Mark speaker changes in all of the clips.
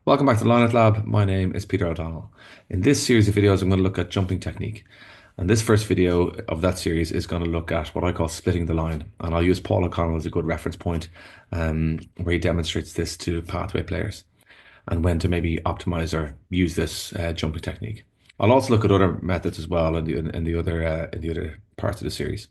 Speaker 1: Welcome back to Lineout Lab. My name is Peter O'Donnell. In this series of videos, I'm going to look at jumping technique. And this first video of that series is going to look at what I call splitting the line. And I'll use Paul O'Connell as a good reference point where he demonstrates this to pathway players and when to maybe optimize or use this jumping technique. I'll also look at other methods as well in the other parts of the series.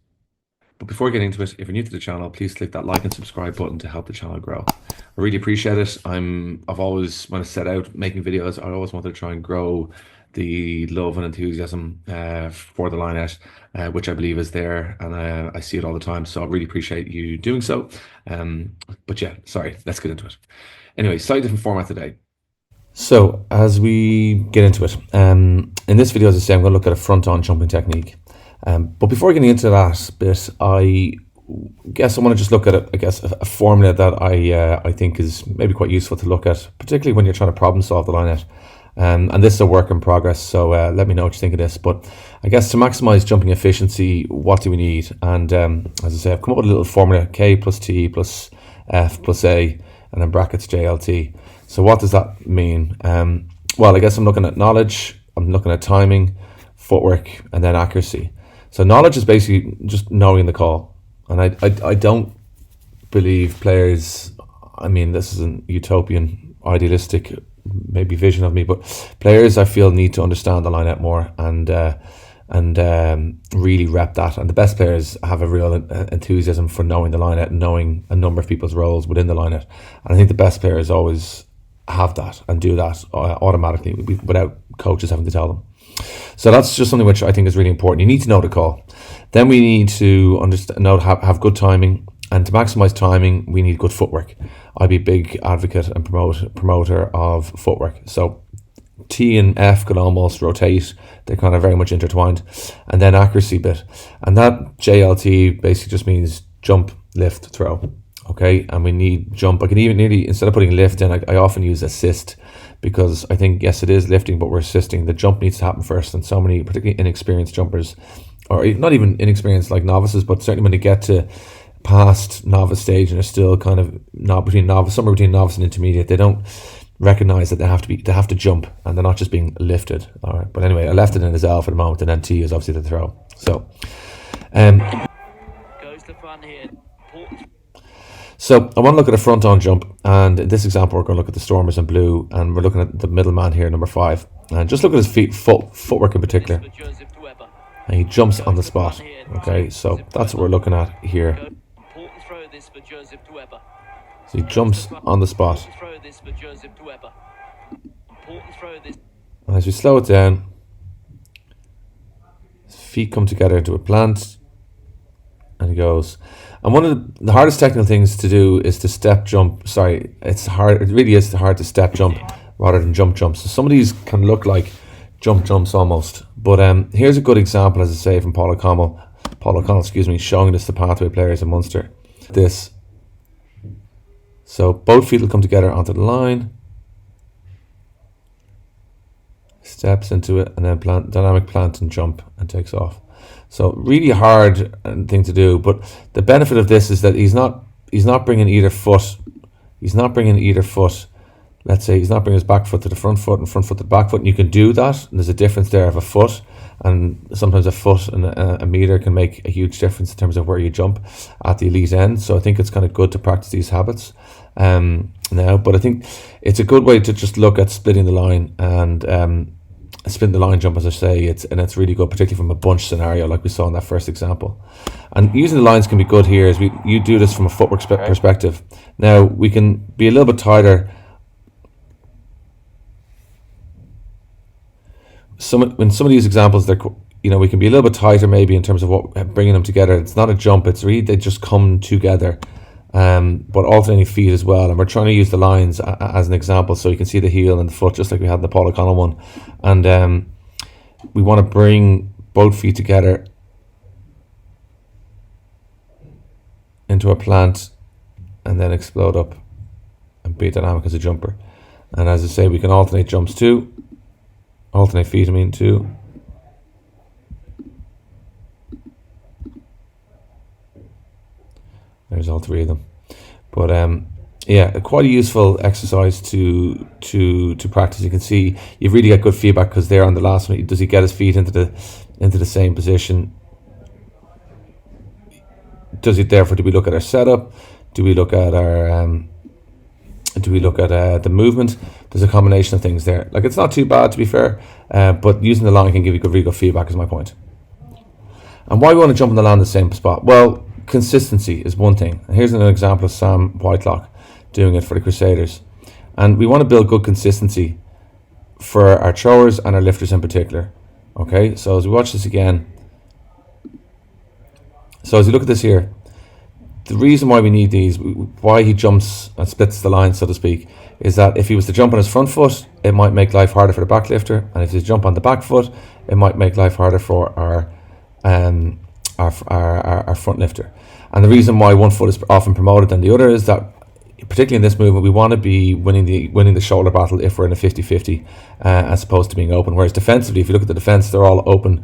Speaker 1: But before getting into it, if you're new to the channel, please click that like and subscribe button to help the channel grow. I really appreciate it. I've always, when I set out making videos, I always wanted to try and grow the love and enthusiasm for the Lineout, which I believe is there, and I see it all the time. So I really appreciate you doing so. But yeah, sorry, let's get into it. Anyway, slightly different format today. So as we get into it, in this video, as I say, I'm going to look at a front-on jumping technique. But before getting into that bit, I guess I want to just look at a formula that I think is maybe quite useful to look at, particularly when you're trying to problem solve the Lineout. And this is a work in progress, so let me know what you think of this. But I guess to maximize jumping efficiency, what do we need? And as I say, I've come up with a little formula: K plus T plus F plus A, and in brackets JLT. So what does that mean? Well, I guess I'm looking at knowledge, I'm looking at timing, footwork, and then accuracy. So knowledge is basically just knowing the call. And I don't believe players, I mean, this is an utopian, idealistic, maybe vision of me, but players I feel need to understand the Lineout more and really rep that. And the best players have a real enthusiasm for knowing the Lineout and knowing a number of people's roles within the Lineout. And I think the best players always have that and do that automatically without coaches having to tell them. So that's just something which I think is really important. You need to know the call. Then we need to have good timing, and to maximize timing, we need good footwork. I'd be a big advocate and promoter of footwork. So T and F could almost rotate; they're kind of very much intertwined. And then accuracy bit, and that JLT basically just means jump, lift, throw. Okay, and we need jump. I can even nearly, instead of putting lift in, I often use assist, because I think, yes, it is lifting, but we're assisting. The jump needs to happen first, and so many, particularly inexperienced jumpers, or not even inexperienced like novices, but certainly when they get to past novice stage and are still kind of not between novice, somewhere between novice and intermediate, they don't recognize that they have to jump, and they're not just being lifted. All right, but anyway, I left it in as L for the moment, and then T is obviously the throw. So, goes the front here. So I want to look at a front-on jump, and in this example we're going to look at the Stormers in blue, and we're looking at the middleman here, number 5, and just look at his feet, footwork in particular, and he jumps on the spot. Okay, so that's what we're looking at here. So he jumps on the spot, and as we slow it down, his feet come together into a plant, and he goes. And one of the hardest technical things to do is to step jump. Sorry, it's hard. It really is hard to step jump rather than jump jumps. So some of these can look like jump jumps almost. But here's a good example, as I say, from Paul O'Connell, showing this to pathway players in Munster. This. So both feet will come together onto the line. Steps into it, and then dynamic plant and jump, and takes off. So really hard thing to do, but the benefit of this is that he's not bringing either foot. Let's say he's not bringing his back foot to the front foot and front foot to the back foot. And you can do that. And there's a difference there of a foot, and sometimes a foot and a meter can make a huge difference in terms of where you jump at the elite end. So I think it's kind of good to practice these habits now. But I think it's a good way to just look at splitting the line and spin the line jump, as I say. It's really good, particularly from a bunch scenario like we saw in that first example. And using the lines can be good here, as you do this from a footwork perspective. Now we can be a little bit tighter. In some of these examples, we can be a little bit tighter maybe in terms of what bringing them together. It's not a jump; it's really they just come together. But alternating feet as well, and we're trying to use the lines as an example, so you can see the heel and the foot, just like we had in the Paul O'Connell one. And we want to bring both feet together into a plant, and then explode up and be dynamic as a jumper. And as I say, we can alternate jumps too, alternate feet too. There's all three of them. But Yeah, quite a useful exercise to practice. You can see you really get good feedback because there on the last one, does he get his feet into the same position? Does it therefore? Do we look at our setup? Do we look at our the movement? There's a combination of things there. Like it's not too bad to be fair, but using the line can give you good, really good feedback. Is my point. And why we want to jump on the line in the same spot? Well, consistency is one thing. And here's an example of Sam Whitelock doing it for the Crusaders. And we want to build good consistency for our throwers and our lifters in particular. Okay, so as we watch this again, so as you look at this here, the reason why we need these, why he jumps and splits the line, so to speak, is that if he was to jump on his front foot, it might make life harder for the back lifter, and if he jump on the back foot, it might make life harder for our front lifter. And the reason why one foot is often promoted than the other is that, particularly in this movement, we want to be winning the shoulder battle if we're in a 50-50, as opposed to being open. Whereas defensively, if you look at the defense, they're all open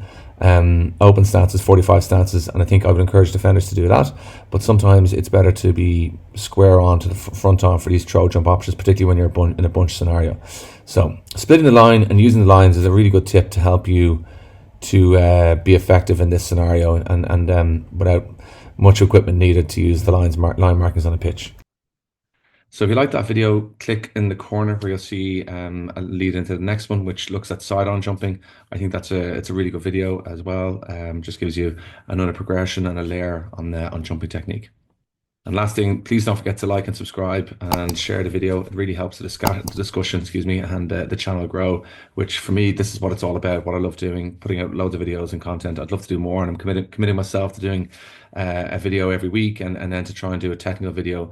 Speaker 1: stances, 45 stances, and I think I would encourage defenders to do that. But sometimes it's better to be square on to the front on for these throw jump options, particularly when you're in a bunch scenario. So splitting the line and using the lines is a really good tip to help you to be effective in this scenario and without much equipment needed to use the line markings on a pitch. So if you like that video, click in the corner where you'll see a lead into the next one, which looks at side-on jumping. I think it's a really good video as well. Just gives you another progression and a layer on jumping technique. And last thing, please don't forget to like and subscribe and share the video. It really helps the discussion, and the channel grow, which for me, this is what it's all about, what I love doing, putting out loads of videos and content. I'd love to do more, and I'm committing myself to doing a video every week and then to try and do a technical video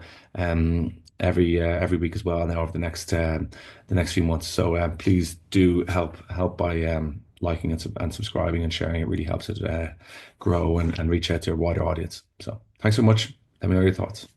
Speaker 1: every week as well now over the next few months. So please do help by liking and subscribing and sharing. It really helps it grow and reach out to a wider audience. So thanks so much. Let me know your thoughts.